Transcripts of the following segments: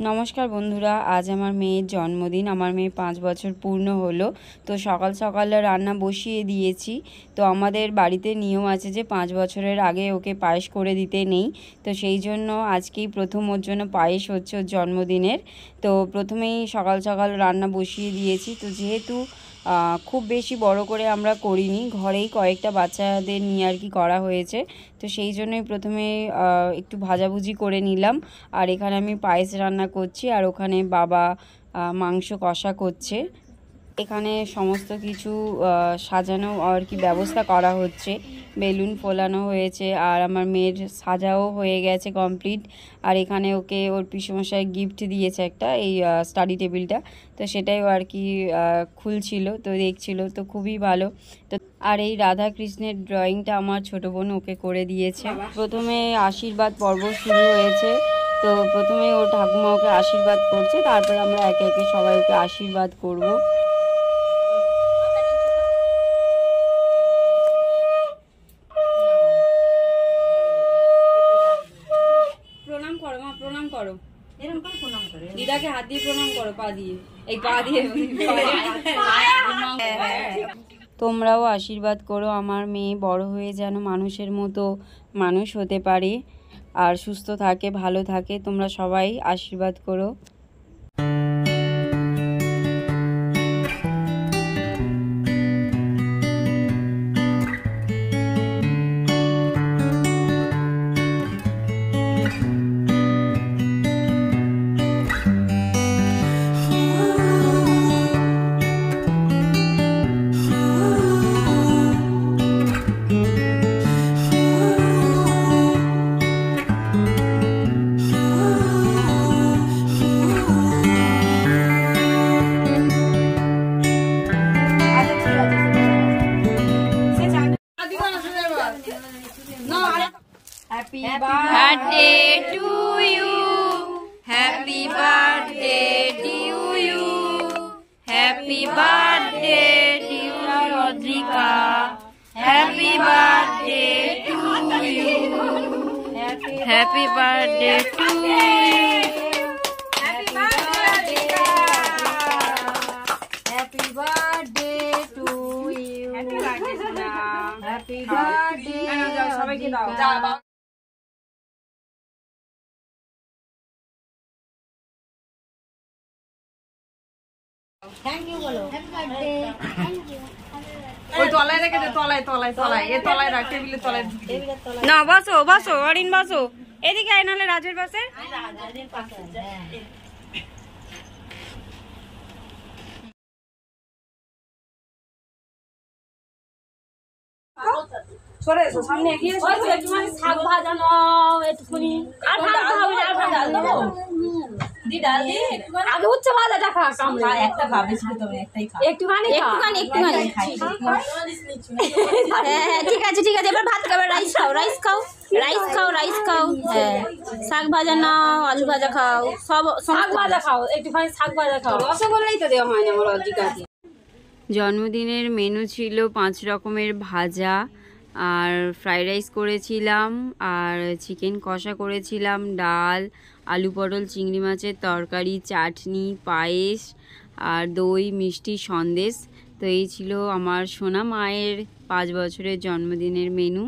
নমস্কার বন্ধুরা, আজ আমার মেয়ের জন্মদিন। আমার মেয়ে 5 বছর পূর্ণ হলো। তো সকাল সকাল রান্না বসিয়ে দিয়েছি। তো আমাদের বাড়িতে নিয়ম আছে যে 5 বছরের আগে ওকে পায়েস করে দিতে নেই। তো সেই জন্য আজকেই প্রথম ওর জন্য পায়েস হচ্ছে ওর জন্মদিনের। তো প্রথমেই সকাল সকাল রান্না বসিয়ে দিয়েছি। তো যেহেতু খুব বেশি বড় করে আমরা করিনি, ঘরেই কয়েকটা বাচ্চাদের নিয়ে আর কি করা হয়েছে। তো সেই জন্যই প্রথমে একটু ভাজাভুজি করে নিলাম। আর এখানে আমি পায়েস রান্না করছি, আর ওখানে বাবা মাংস কষা করছে। এখানে সমস্ত কিছু সাজানো আর কি ব্যবস্থা করা হচ্ছে, বেলুন ফোলানো হয়েছে, আর আমার মেয়ের সাজাও হয়ে গেছে কমপ্লিট। আর এখানে ওকে ওর পিসমশাই গিফট দিয়েছে একটা, এই স্টাডি টেবিলটা। তো সেটাই ও আর কি খুলছিল, তো দেখছিল, তো খুবই ভালো। তো আর এই রাধা কৃষ্ণের ড্রয়িংটা আমার ছোটো বোন ওকে করে দিয়েছে। প্রথমে আশীর্বাদ পর্ব শুরু হয়েছে। তো প্রথমে ওর ঠাকুমা ওকে আশীর্বাদ করছে, তারপর আমরা একে একে সবাই ওকে আশীর্বাদ করব। প্রণাম করো মা, প্রণাম করো, এরকম করে প্রণাম করো, দিদাকে হাত দিয়ে প্রণাম করো, পা দিয়ে, এই পা দিয়ে। তোমরাও আশীর্বাদ করো আমার মেয়ে বড় হয়ে যেন মানুষের মতো মানুষ হতে পারে, আর সুস্থ থাকে, ভালো থাকে। তোমরা সবাই আশীর্বাদ করো। Happy birthday to you, happy birthday to you, happy birthday dear Rodrika, happy birthday to you, happy birthday to you, happy birthday, happy birthday to you, happy birthday, happy birthday, সবাইকে দাও। Thank you bolo. Happy birthday. Thank you. ওই তলায় রেখে দে, তলায় এই তলায় রাখ, টেবিলের তলায়। না বসো বসো, অরিন বসো, এদিকে আয়, নাহলে রাজের পাশে। রাজের পাশে। সরে এসো, সামনে এগিয়ে এসো। একটুখানি শাক ভাজানো, একটুখানি আর ভাজা হবে না, আর ভাজা দেবো। আগে উচ্চ ভাজাটা খা, একটা খাবে শুধু, তুমি একটাই খাও। একটুখানি হ্যাঁ ঠিক আছে এবার ভাত খাবে, রাইস খাও। হ্যাঁ, শাক ভাজা নাও, আলু ভাজা খাও, সব শাক ভাজা খাও, একটুখানি শাক ভাজা খাও। রসগোল্লাই তো দেওয়া হয় না আমার অধিকার। জন্মদিনের মেনু ছিল 5 রকমের ভাজা, আর ফ্রাইড রাইস করেছিলাম, আর চিকেন কষা করেছিলাম, ডাল, আলু পটল চিংড়ি মাছের তরকারি, চাটনি, পায়েস, আর দই, মিষ্টি, সন্দেশ। তো এই ছিল আমার সোনা মায়ের 5 বছরের জন্মদিনের মেনু।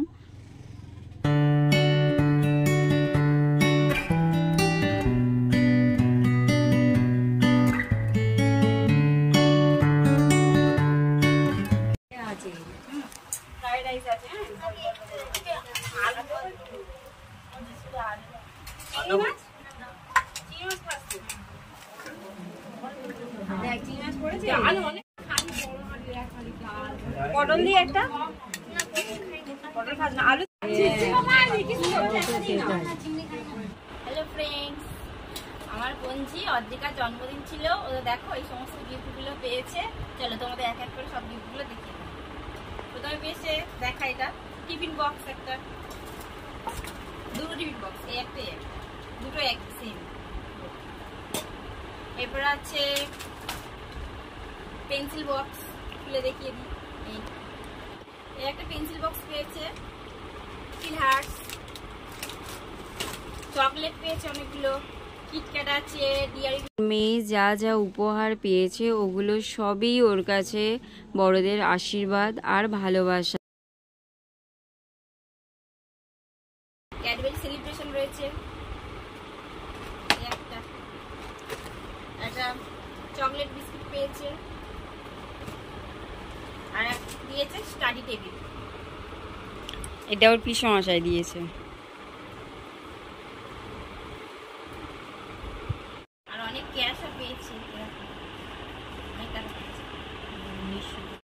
পটল দিয়ে একটা পটল খাস না, আলু। হ্যালো ফ্রেন্ডস, আমার বোনজি অদ্রিকার জন্মদিন ছিল। ও দেখো এই সমস্ত গিফটগুলো পেয়েছে। চলো তোমাদের এক এক করে সব গিফটগুলো দেখিয়ে দাও। প্রথমে পেয়েছে, দেখা, এটা টিফিন বক্স, একটা দুটো টিফিন বক্স, এই একটা দুটো এক সেম। এরপর আছে পেন্সিল বক্স, খুলে দেখিয়ে দিই। এই একটা পেন্সিল বক্স পেয়েছে, স্টিল হার্টস, চকলেট পেয়েছে অনেকগুলো, কিটক্যাট আছে, ডিয়ারি। মেয়ে যা যা উপহার পেয়েছে ওগুলো সবই ওর কাছে বড়দের আশীর্বাদ আর ভালোবাসা। ক্যাডবেরি সেলিব্রেশন রয়েছে, একটা একটা চকলেট বিস্কুট পেয়েছে, আর দিয়েছে স্টাডি টেবিল। এটা ওর পিসমশাই দিয়েছে।